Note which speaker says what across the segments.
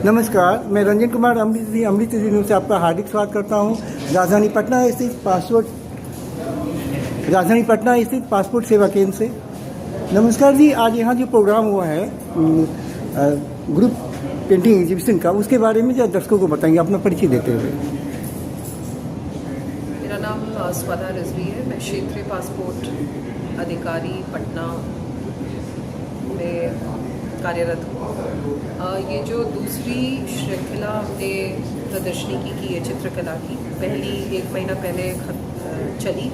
Speaker 1: नमस्कार, मैं रंजन कुमार अमृत न्यूज़ से आपका हार्दिक स्वागत करता हूं। राजधानी पटना स्थित पासपोर्ट सेवा केंद्र से। नमस्कार जी, आज यहाँ जो प्रोग्राम हुआ है ग्रुप पेंटिंग एग्जीबिशन का, उसके बारे में जो दर्शकों को बताएंगे अपना परिचय देते हुए।
Speaker 2: मेरा नाम स्वदा रिजवी है। मैं क्षेत्रीय पासपोर्ट अधिकारी पटना में कार्यरत हूँ। ये जो दूसरी श्रृंखला हमने प्रदर्शनी की है चित्रकला की, पहली 1 महीना पहले चली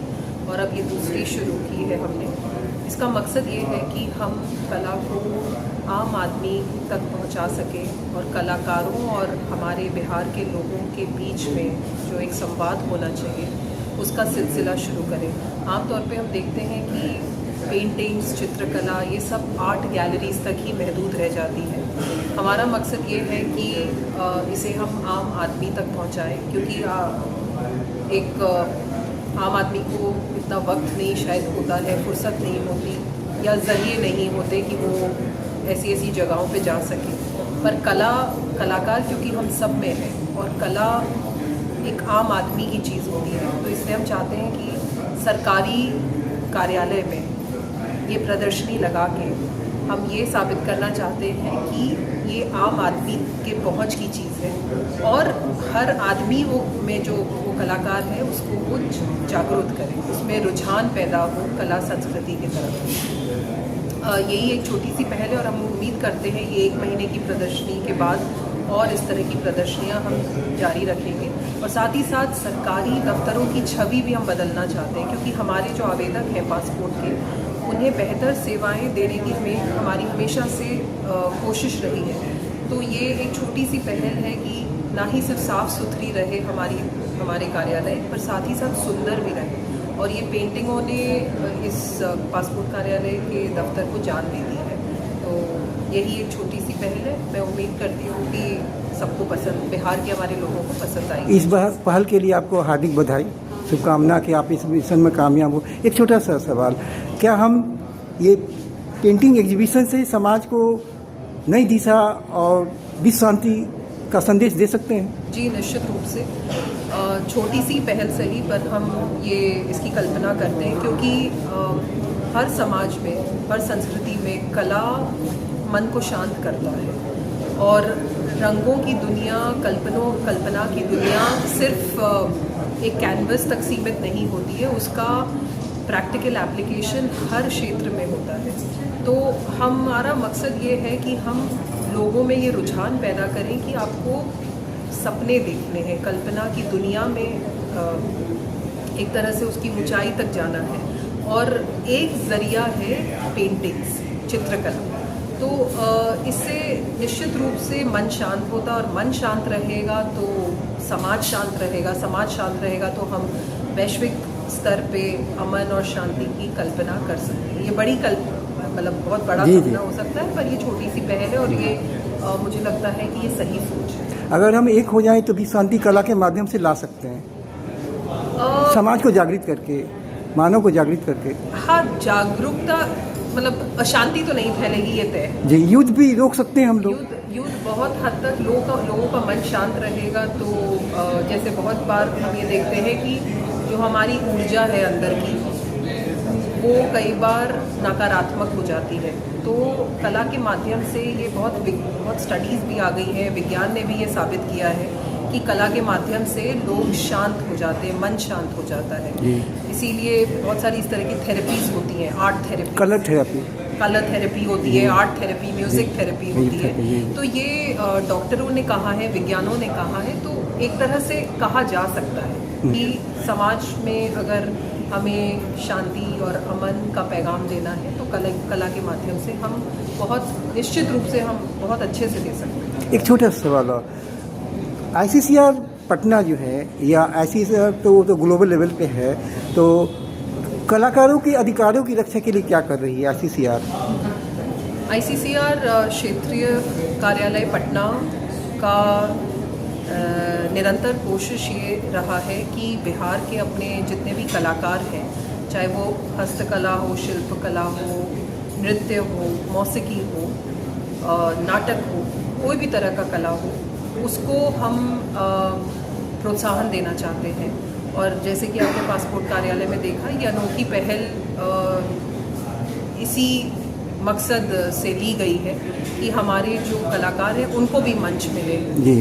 Speaker 2: और अब ये दूसरी शुरू की है हमने। इसका मकसद ये है कि हम कला को आम आदमी तक पहुंचा सकें और कलाकारों और हमारे बिहार के लोगों के बीच में जो एक संवाद होना चाहिए उसका सिलसिला शुरू करें। आमतौर पे हम देखते हैं कि पेंटिंग्स, चित्रकला, ये सब आर्ट गैलरीज तक ही महदूद रह जाती है। हमारा मकसद ये है कि इसे हम आम आदमी तक पहुंचाएं, क्योंकि एक आम आदमी को इतना वक्त नहीं शायद होता है, फुर्सत नहीं होती या ज़रिए नहीं होते कि वो ऐसी ऐसी जगहों पे जा सके। पर कलाकार क्योंकि हम सब में है और कला एक आम आदमी की चीज़ होती है, तो इसलिए हम चाहते हैं कि सरकारी कार्यालय में ये प्रदर्शनी लगा के हम ये साबित करना चाहते हैं कि ये आम आदमी के पहुंच की चीज़ है और हर आदमी में जो वो कलाकार है उसको वो जागरूक करें, उसमें रुझान पैदा हो कला संस्कृति की तरफ। यही एक छोटी सी पहल है और हम उम्मीद करते हैं ये 1 महीने की प्रदर्शनी के बाद और इस तरह की प्रदर्शनियां हम जारी रखेंगे। और साथ ही साथ सरकारी दफ्तरों की छवि भी हम बदलना चाहते हैं, क्योंकि हमारे जो आवेदक हैं पासपोर्ट के, उन्हें बेहतर सेवाएं देने की हमारी हमेशा से कोशिश रही है। तो ये एक छोटी सी पहल है कि ना ही सिर्फ साफ़ सुथरी रहे हमारे कार्यालय, पर साथ ही साथ सुंदर भी रहे। और ये पेंटिंगों ने इस पासपोर्ट कार्यालय के दफ्तर को जान दे दी है। तो यही एक छोटी सी पहल है। मैं उम्मीद करती हूँ कि सबको पसंद, बिहार के हमारे लोगों को पसंद आएगी।
Speaker 1: इस पहल के लिए आपको हार्दिक बधाई, शुभकामना कि आप इस मिशन में कामयाब हो। एक छोटा सा सवाल, क्या हम ये पेंटिंग एग्जीबिशन से समाज को नई दिशा और विश्व शांति का संदेश दे सकते हैं?
Speaker 2: जी, निश्चित रूप से। छोटी सी पहल सही, पर हम इसकी कल्पना करते हैं, क्योंकि हर समाज में, हर संस्कृति में कला मन को शांत करता है और रंगों की दुनिया, कल्पना की दुनिया सिर्फ एक कैनवस तक सीमित नहीं होती है, उसका प्रैक्टिकल एप्लीकेशन हर क्षेत्र में होता है। तो हमारा मकसद ये है कि हम लोगों में ये रुझान पैदा करें कि आपको सपने देखने हैं, कल्पना की दुनिया में एक तरह से उसकी ऊंचाई तक जाना है। और एक ज़रिया है पेंटिंग्स, चित्रकला। तो इससे निश्चित रूप से मन शांत होता, और मन शांत रहेगा तो समाज शांत रहेगा, समाज शांत रहेगा तो हम वैश्विक स्तर पे अमन और शांति की कल्पना कर सकते हैं। ये बड़ी मतलब बहुत बड़ा सपना हो सकता है, पर ये छोटी सी पहल है और ये मुझे लगता है कि ये सही सोच है।
Speaker 1: अगर हम एक हो जाएं तो भी शांति कला के माध्यम से ला सकते हैं, समाज को जागृत करके, मानव को जागृत करके।
Speaker 2: हाँ, जागरूकता मतलब अशांति तो नहीं फैलेगी, ये तय
Speaker 1: जी। युद्ध भी रोक सकते हैं हम लोग।
Speaker 2: युद्ध बहुत हद तक लोगों का मन शांत रहेगा तो जैसे बहुत बार हम ये देखते हैं कि जो हमारी ऊर्जा है अंदर की, वो कई बार नकारात्मक हो जाती है। तो कला के माध्यम से ये बहुत स्टडीज़ भी आ गई हैं, विज्ञान ने भी ये साबित किया है कि कला के माध्यम से लोग शांत हो जाते हैं, मन शांत हो जाता है। इसीलिए बहुत सारी इस तरह की थेरेपीज होती हैं, आर्ट थेरेपी, कलर थेरेपी होती है, आर्ट थेरेपी, म्यूजिक थेरेपी होती है। तो ये डॉक्टरों ने कहा है, विज्ञानों ने कहा है, तो एक तरह से कहा जा सकता है कि समाज में अगर हमें शांति और अमन का पैगाम देना है तो कला के माध्यम से हम बहुत निश्चित रूप से हम बहुत अच्छे से दे सकते हैं।
Speaker 1: एक छोटा सा सवाल, ICCR पटना जो है, या ICCR तो ग्लोबल लेवल पे है, तो कलाकारों के अधिकारों की रक्षा के लिए क्या कर रही है
Speaker 2: ICCR क्षेत्रीय कार्यालय पटना का निरंतर कोशिश ये रहा है कि बिहार के अपने जितने भी कलाकार हैं, चाहे वो हस्तकला हो, शिल्पकला हो, नृत्य हो, मौसीकी हो, नाटक हो, कोई भी तरह का कला हो उसको हम प्रोत्साहन देना चाहते हैं। और जैसे कि आपने पासपोर्ट कार्यालय में देखा, ये अनोखी पहल इसी मकसद से ली गई है कि हमारे जो कलाकार हैं उनको भी मंच मिले
Speaker 1: जी।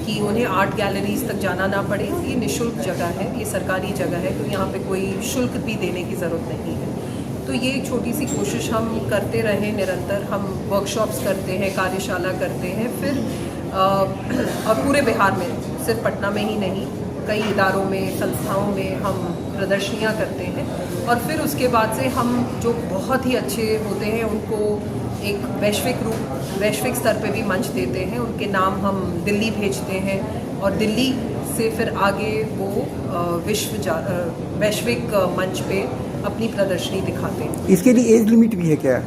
Speaker 2: कि उन्हें आर्ट गैलरीज तक जाना ना पड़े। ये निःशुल्क जगह है, ये सरकारी जगह है, तो यहाँ पे कोई शुल्क भी देने की ज़रूरत नहीं है। तो ये एक छोटी सी कोशिश हम करते रहें निरंतर। हम वर्कशॉप्स करते हैं, कार्यशाला करते हैं, फिर और पूरे बिहार में, सिर्फ पटना में ही नहीं, कई इदारों में, संस्थाओं में हम प्रदर्शनियाँ करते हैं। और फिर उसके बाद से हम जो बहुत ही अच्छे होते हैं उनको एक वैश्विक स्तर पे भी मंच देते हैं। उनके नाम हम दिल्ली भेजते हैं और दिल्ली से फिर आगे वो वैश्विक मंच पे अपनी प्रदर्शनी दिखाते हैं।
Speaker 1: इसके लिए एज लिमिट भी है क्या?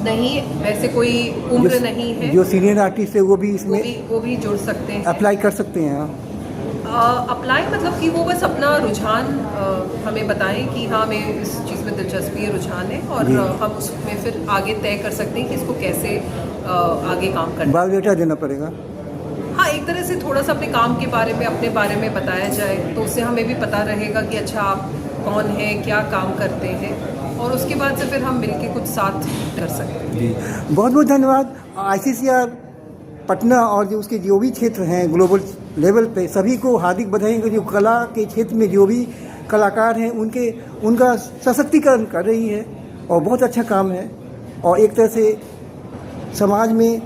Speaker 2: नहीं, वैसे कोई उम्र नहीं है।
Speaker 1: जो सीनियर आर्टिस्ट है वो भी इसमें
Speaker 2: वो भी जुड़ सकते हैं,
Speaker 1: अप्लाई कर सकते हैं।
Speaker 2: अप्लाई मतलब कि वो बस अपना रुझान हमें बताएं कि हाँ, हमें इस चीज़ में दिलचस्पी है, रुझान है, और हम उसमें फिर आगे तय कर सकते हैं कि इसको कैसे आगे काम करना है।
Speaker 1: बायोडाटा देना पड़ेगा?
Speaker 2: हाँ, एक तरह से थोड़ा सा अपने काम के बारे में, अपने बारे में बताया जाए तो उससे हमें भी पता रहेगा कि अच्छा आप कौन है, क्या काम करते हैं, और उसके बाद से फिर हम मिलके कुछ साथ कर सकते हैं।
Speaker 1: जी, बहुत बहुत धन्यवाद। ICCR पटना और जो उसके जो भी क्षेत्र हैं ग्लोबल लेवल पे, सभी को हार्दिक बधाई। जो कला के क्षेत्र में जो भी कलाकार हैं उनका सशक्तिकरण कर रही है और बहुत अच्छा काम है, और एक तरह से समाज में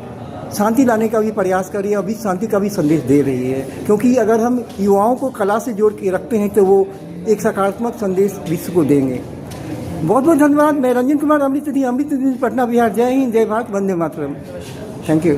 Speaker 1: शांति लाने का भी प्रयास कर रही है और विश्व शांति का भी संदेश दे रही है। क्योंकि अगर हम युवाओं को कला से जोड़ के रखते हैं तो वो एक सकारात्मक संदेश विश्व को देंगे। बहुत बहुत धन्यवाद। मैं रंजन कुमार, अमृत न्यूज़, पटना, बिहार। जय हिंद, जय भारत, वंदे मातरम। Thank you.